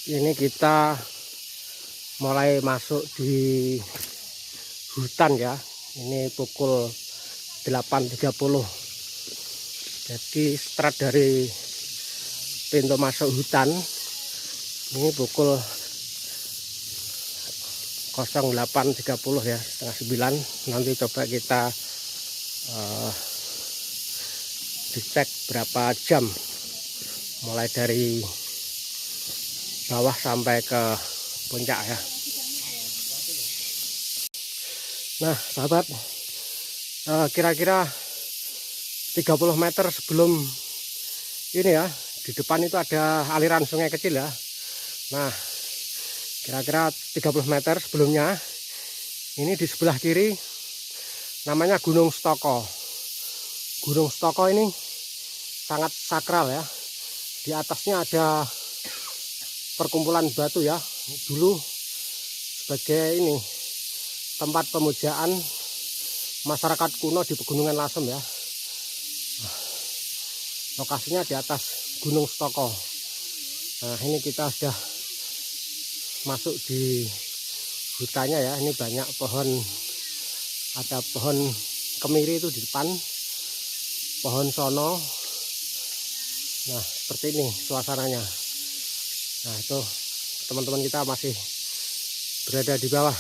Ini kita mulai masuk di hutan ya. Ini pukul 8.30. Jadi start dari pintu masuk hutan ini pukul 08.30 ya, setengah 9. Nanti coba kita dicek berapa jam mulai dari bawah sampai ke puncak ya. Nah sahabat, kira-kira 30 meter sebelum ini ya, di depan itu ada aliran sungai kecil ya. Nah kira-kira 30 meter sebelumnya ini di sebelah kiri namanya Gunung Stoko. Gunung Stoko ini sangat sakral ya. Di atasnya ada perkumpulan batu ya, dulu sebagai ini tempat pemujaan masyarakat kuno di Pegunungan Lasem ya. Lokasinya di atas Gunung Stoko. Nah ini kita sudah masuk di hutannya ya. Ini banyak pohon, ada pohon kemiri itu di depan, pohon sono. Nah seperti ini suasananya. Nah itu teman-teman kita masih berada di bawah.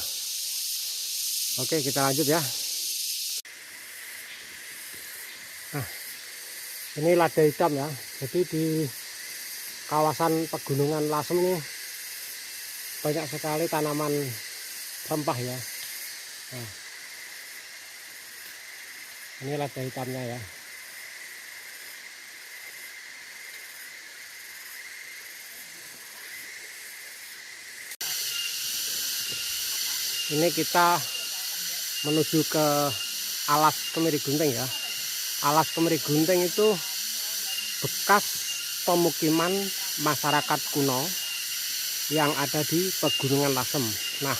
Oke kita lanjut ya. Nah ini lada hitam ya. Jadi di kawasan Pegunungan Lasem ini banyak sekali tanaman rempah ya. Nah, ini lada hitamnya ya. Ini kita menuju ke Alas Kemiri Gunting ya. Alas Kemiri Gunting itu bekas pemukiman masyarakat kuno yang ada di Pegunungan Lasem. Nah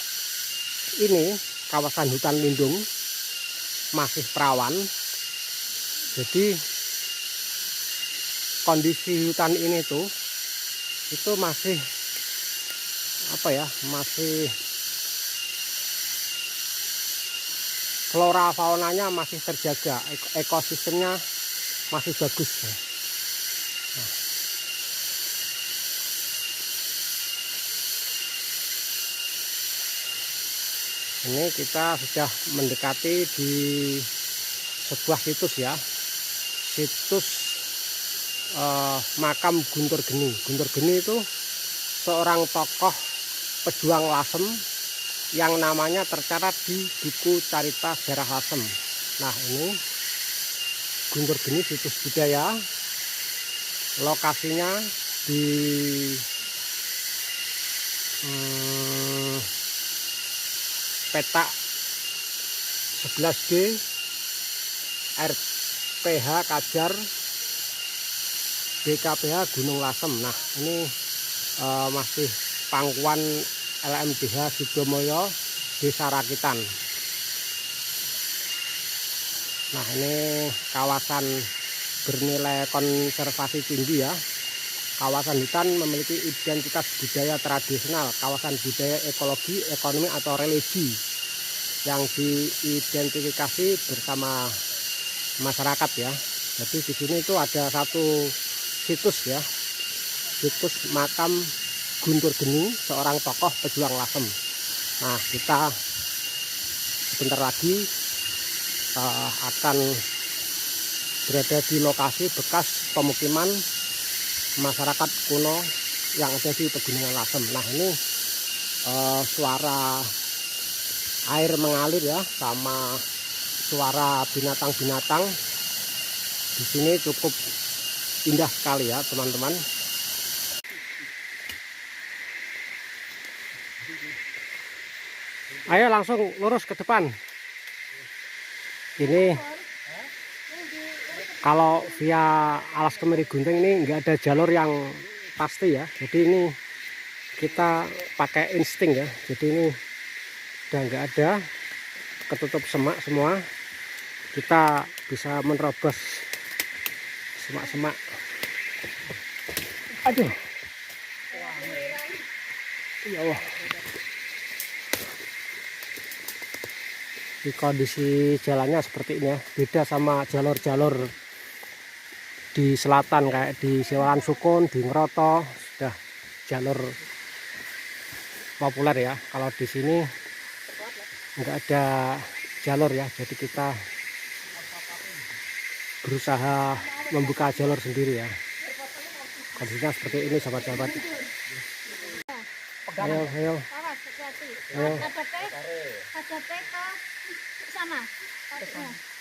ini kawasan hutan lindung masih perawan. Jadi kondisi hutan ini tuh itu masih apa ya, masih flora faunanya masih terjaga, ekosistemnya masih bagus. Nah, ini kita sudah mendekati di sebuah situs ya, situs makam Guntur Geni. Guntur Geni itu seorang tokoh pejuang Lasem yang namanya tercatat di buku Carita Sejarah Lasem. Nah ini Guntur Geni situs budaya, lokasinya di petak 11D RPH Kajar BKPH Gunung Lasem. Nah ini masih pangkuan LMDH Sidomoyo Desa Rakitan. Nah ini kawasan bernilai konservasi tinggi ya. Kawasan hutan memiliki identitas budaya tradisional, kawasan budaya ekologi, ekonomi atau religi yang diidentifikasi bersama masyarakat ya. Jadi di sini itu ada satu situs ya, situs makam Guntur Geni, seorang tokoh pejuang Lasem. Nah kita sebentar lagi akan berada di lokasi bekas pemukiman masyarakat kuno yang ada di Pegunungan Lasem. Nah ini suara air mengalir ya, sama suara binatang-binatang di sini cukup indah sekali ya teman-teman. Ayo langsung lurus ke depan. Ini kalau via Alas Kemiri Gunting ini nggak ada jalur yang pasti ya. Jadi ini kita pakai insting ya. Jadi ini udah nggak ada, ketutup semak semua. Kita bisa menerobos semak-semak. Aduh. Ya Allah. Di kondisi jalannya seperti ini ya, beda sama jalur-jalur di selatan kayak di Siwalan Sukun, di Ngeroto, sudah jalur populer ya. Kalau di sini nggak ada jalur ya, jadi kita berusaha membuka jalur sendiri ya. Kondisinya seperti ini sahabat-sahabat. Ayo, ayo. Ayo. Hadapnya ke sana.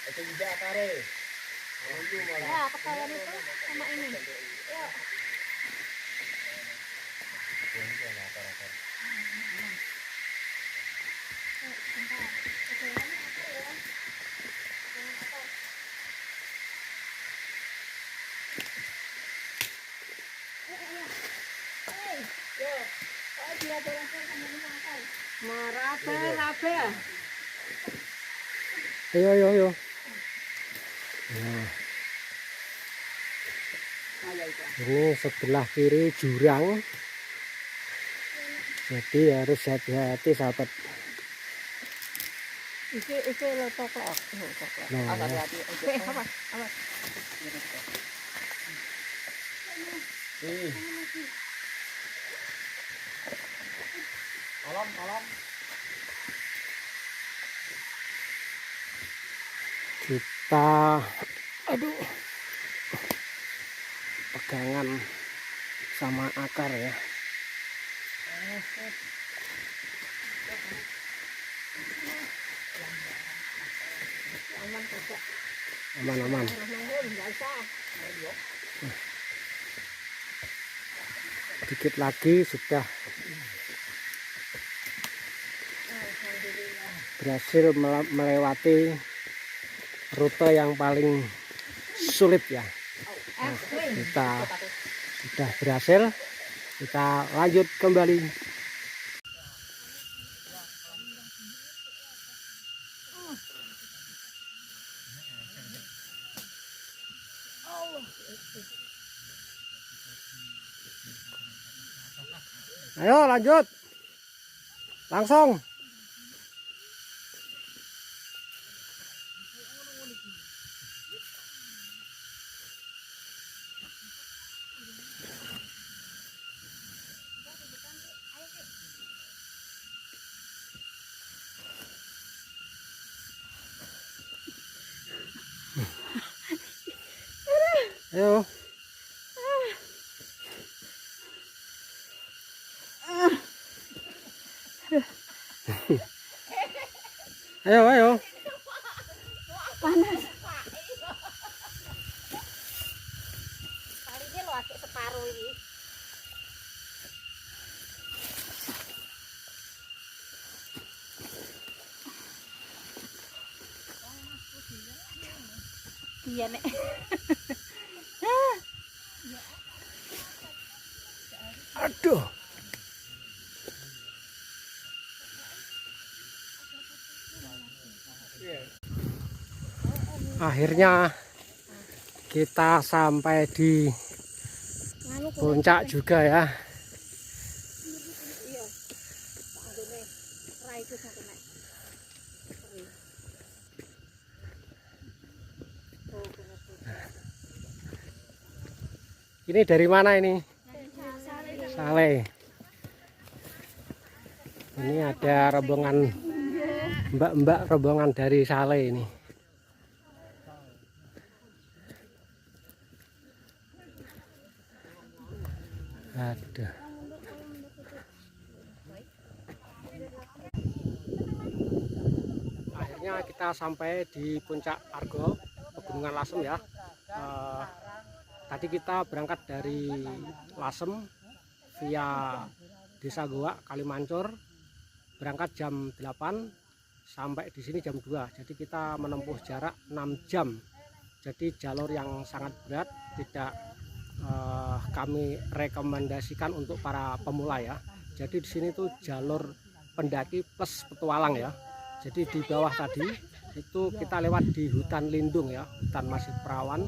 Itu juga kare. Ya, ketahuan itu sama ini. Yuk. Merabe. Ayo, ayo, ayo. Nah, ini sebelah kiri jurang, jadi harus hati-hati sahabat. Isi lo coklat. Nah, Hati-hati. Awas. Alam. kita pegangan sama akar ya. Aman. Dikit lagi sudah berhasil melewati rute yang paling sulit ya. Nah, kita sudah berhasil, kita lanjut kembali. Ayo lanjut, langsung. Ayo. Ayo. Panas. Kali dia lo agak separuh ini. Iya nek. Aduh. Akhirnya kita sampai di puncak juga ya. Ini dari mana ini? Saleh. Ini ada rombongan mbak-mbak, rombongan dari Saleh ini. Aduh. Akhirnya kita sampai di puncak Argo, Pegunungan Lasem ya. Tadi kita berangkat dari Lasem via Desa Goa, Kalimancur, berangkat jam 8 sampai di sini jam 2. Jadi kita menempuh jarak 6 jam. Jadi jalur yang sangat berat, tidak kami rekomendasikan untuk para pemula ya. Jadi di sini tuh jalur pendaki plus petualang ya. Jadi di bawah tadi itu kita lewat di hutan lindung ya, hutan masih perawan,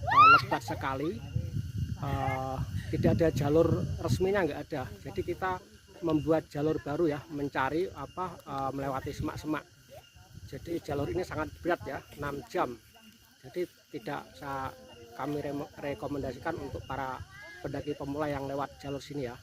lebat sekali, tidak ada jalur resminya, nggak ada. Jadi kita membuat jalur baru ya, mencari melewati semak-semak. Jadi jalur ini sangat berat ya, 6 jam. Jadi tidak kami rekomendasikan untuk para pendaki pemula yang lewat jalur sini ya.